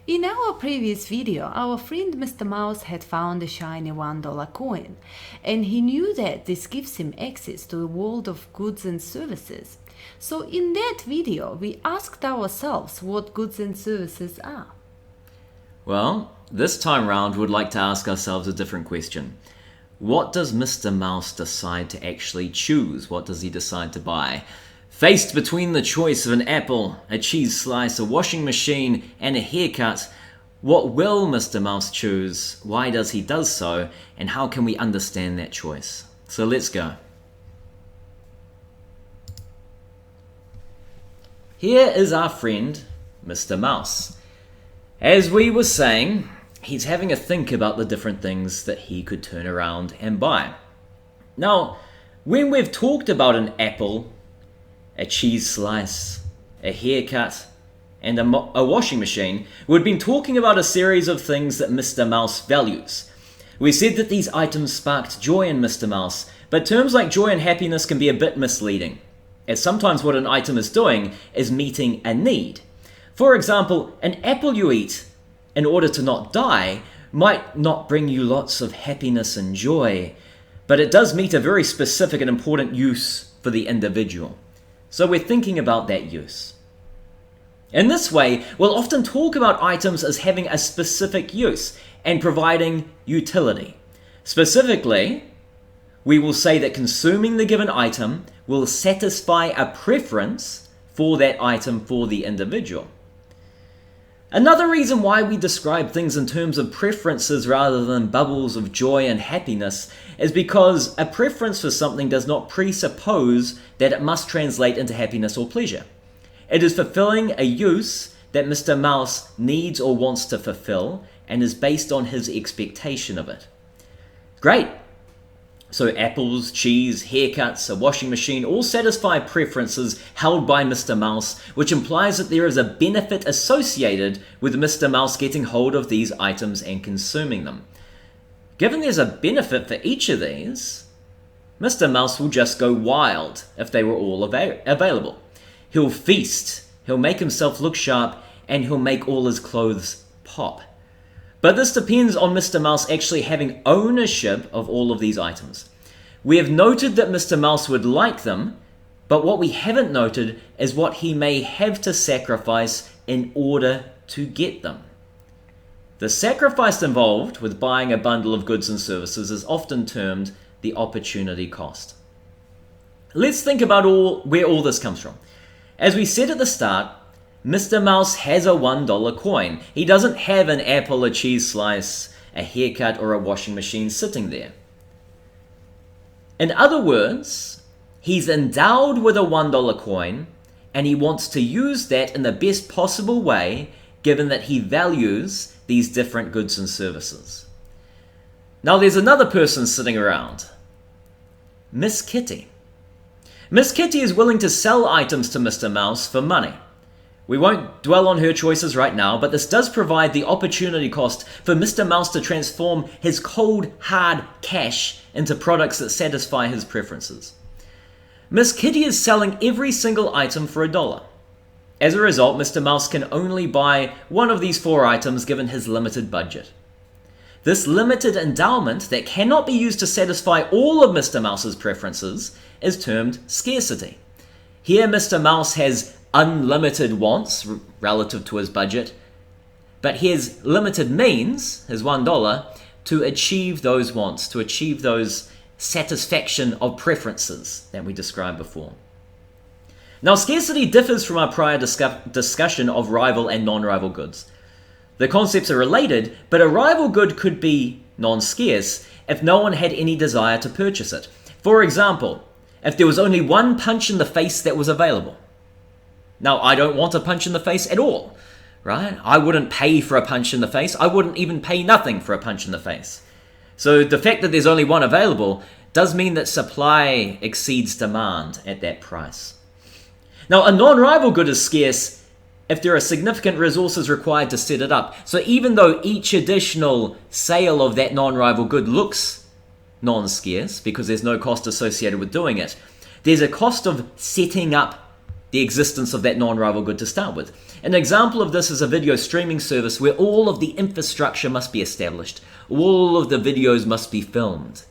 In our previous video, our friend Mr. Mouse had found a shiny $1 coin, and he knew that this gives him access to a world of goods and services. So in that video, we asked ourselves what goods and services are. Well, this time round we'd like to ask ourselves a different question. What does Mr. Mouse decide to actually choose? What does he decide to buy? Faced between the choice of an apple, a cheese slice, a washing machine, and a haircut, what will Mr. Mouse choose? Why does he do so? And how can we understand that choice? So let's go. Here is our friend, Mr. Mouse. As we were saying, he's having a think about the different things that he could turn around and buy. Now, when we've talked about an apple, a cheese slice, a haircut, and a washing machine, we've been talking about a series of things that Mr. Mouse values. We said that these items sparked joy in Mr. Mouse, but terms like joy and happiness can be a bit misleading, as sometimes what an item is doing is meeting a need. For example, an apple you eat in order to not die might not bring you lots of happiness and joy, but it does meet a very specific and important use for the individual. So we're thinking about that use. In this way, we'll often talk about items as having a specific use and providing utility. Specifically, we will say that consuming the given item will satisfy a preference for that item for the individual. Another reason why we describe things in terms of preferences rather than bubbles of joy and happiness is because a preference for something does not presuppose that it must translate into happiness or pleasure. It is fulfilling a use that Mr. Mouse needs or wants to fulfill and is based on his expectation of it. Great! So apples, cheese, haircuts, a washing machine all satisfy preferences held by Mr. Mouse, which implies that there is a benefit associated with Mr. Mouse getting hold of these items and consuming them. Given there's a benefit for each of these, Mr. Mouse will just go wild if they were all available. He'll feast, he'll make himself look sharp, and he'll make all his clothes pop. But this depends on Mr. Mouse actually having ownership of all of these items. We have noted that Mr. Mouse would like them, but what we haven't noted is what he may have to sacrifice in order to get them. The sacrifice involved with buying a bundle of goods and services is often termed the opportunity cost. Let's think about where all this comes from. As we said at the start, Mr. Mouse has a $1 coin. He doesn't have an apple, a cheese slice, a haircut, or a washing machine sitting there. In other words, he's endowed with a $1 coin, and he wants to use that in the best possible way, given that he values these different goods and services. Now there's another person sitting around, Miss Kitty. Miss Kitty is willing to sell items to Mr. Mouse for money. We won't dwell on her choices right now, but this does provide the opportunity cost for Mr. Mouse to transform his cold, hard cash into products that satisfy his preferences. Miss Kitty is selling every single item for $1. As a result, Mr. Mouse can only buy one of these 4 items given his limited budget. This limited endowment that cannot be used to satisfy all of Mr. Mouse's preferences is termed scarcity. Here, Mr. Mouse has unlimited wants relative to his budget, but he has limited means, his $1, to achieve those wants, to achieve those satisfaction of preferences that we described before. Now, scarcity differs from our prior discussion of rival and non-rival goods. The concepts are related, but a rival good could be non-scarce if no one had any desire to purchase it. For example, if there was only one punch in the face that was available. Now, I don't want a punch in the face at all, right? I wouldn't pay for a punch in the face. I wouldn't even pay nothing for a punch in the face. So the fact that there's only one available does mean that supply exceeds demand at that price. Now, a non-rival good is scarce if there are significant resources required to set it up. So even though each additional sale of that non-rival good looks non-scarce because there's no cost associated with doing it, there's a cost of setting up the existence of that non-rival good to start with. An example of this is a video streaming service where all of the infrastructure must be established, all of the videos must be filmed.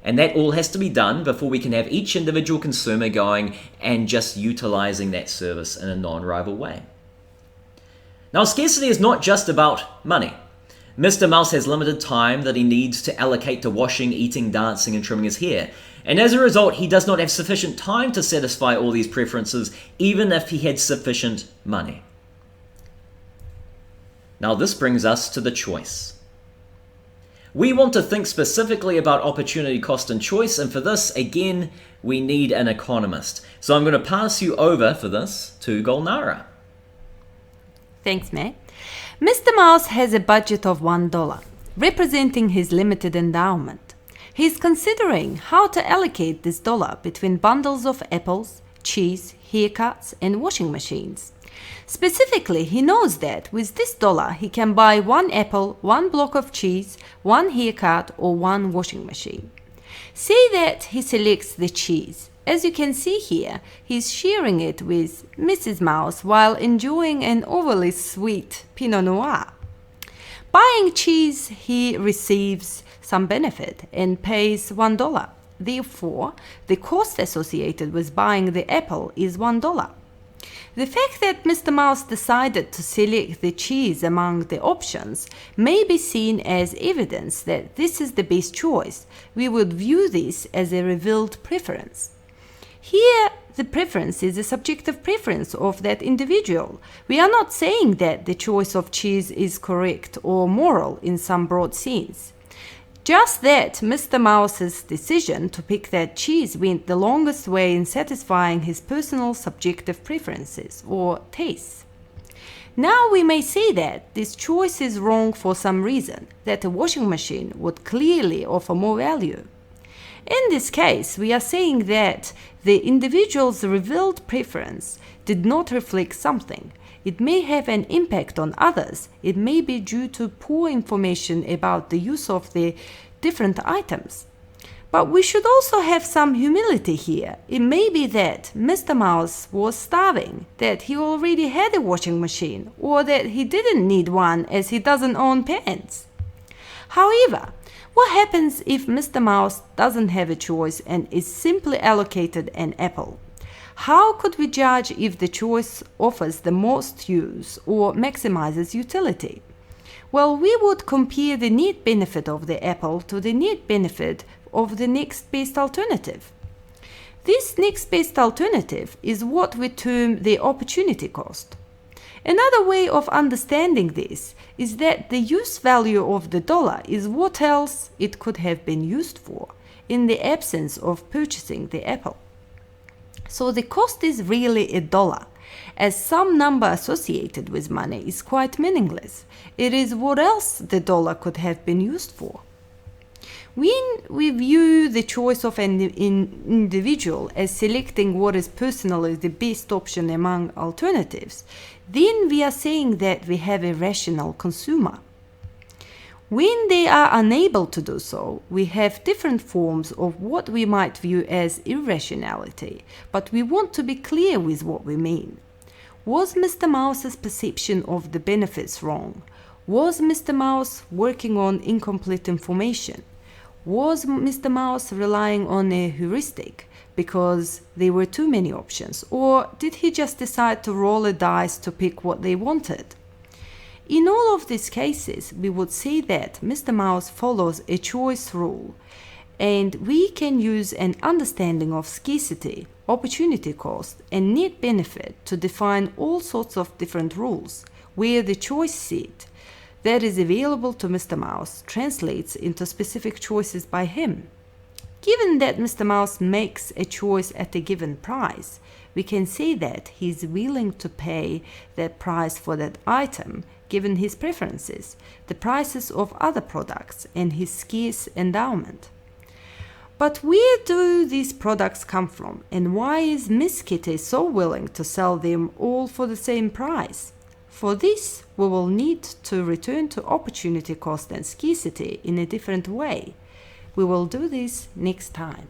And that all has to be done before we can have each individual consumer going and just utilizing that service in a non-rival way. Now, scarcity is not just about money. Mr. Mouse has limited time that he needs to allocate to washing, eating, dancing, and trimming his hair. And as a result, he does not have sufficient time to satisfy all these preferences, even if he had sufficient money. Now, this brings us to the choice. We want to think specifically about opportunity cost and choice, and for this, again, we need an economist. So I'm going to pass you over for this to Golnara. Thanks, Matt. Mr. Mouse has a budget of $1, representing his limited endowment. He's considering how to allocate this dollar between bundles of apples, cheese, haircuts, and washing machines. Specifically, he knows that with this dollar he can buy 1 apple, 1 block of cheese, 1 haircut, or 1 washing machine. Say that he selects the cheese. As you can see here, he's sharing it with Mrs. Mouse while enjoying an overly sweet Pinot Noir. Buying cheese, he receives some benefit and pays $1. Therefore, the cost associated with buying the apple is $1. The fact that Mr. Mouse decided to select the cheese among the options may be seen as evidence that this is the best choice. We would view this as a revealed preference. Here, the preference is a subjective preference of that individual. We are not saying that the choice of cheese is correct or moral in some broad sense. Just that Mr. Mouse's decision to pick that cheese went the longest way in satisfying his personal subjective preferences or tastes. Now we may say that this choice is wrong for some reason, that a washing machine would clearly offer more value. In this case, we are saying that the individual's revealed preference did not reflect something. It may have an impact on others. It may be due to poor information about the use of the different items. But we should also have some humility here. It may be that Mr. Mouse was starving, that he already had a washing machine, or that he didn't need one as he doesn't own pants. However, what happens if Mr. Mouse doesn't have a choice and is simply allocated an apple? How could we judge if the choice offers the most use or maximizes utility? Well, we would compare the net benefit of the apple to the net benefit of the next best alternative. This next best alternative is what we term the opportunity cost. Another way of understanding this is that the use value of the dollar is what else it could have been used for in the absence of purchasing the apple. So the cost is really $1, as some number associated with money is quite meaningless. It is what else the dollar could have been used for. When we view the choice of an individual as selecting what is personally the best option among alternatives, then we are saying that we have a rational consumer. When they are unable to do so, we have different forms of what we might view as irrationality, but we want to be clear with what we mean. Was Mr. Mouse's perception of the benefits wrong? Was Mr. Mouse working on incomplete information? Was Mr. Mouse relying on a heuristic because there were too many options? Or did he just decide to roll a dice to pick what they wanted? In all of these cases, we would say that Mr. Mouse follows a choice rule, and we can use an understanding of scarcity, opportunity cost, and net benefit to define all sorts of different rules, where the choice set that is available to Mr. Mouse translates into specific choices by him. Given that Mr. Mouse makes a choice at a given price, we can say that he is willing to pay that price for that item given his preferences, the prices of other products, and his scarce endowment. But where do these products come from, and why is Miss Kitty so willing to sell them all for the same price? For this, we will need to return to opportunity cost and scarcity in a different way. We will do this next time.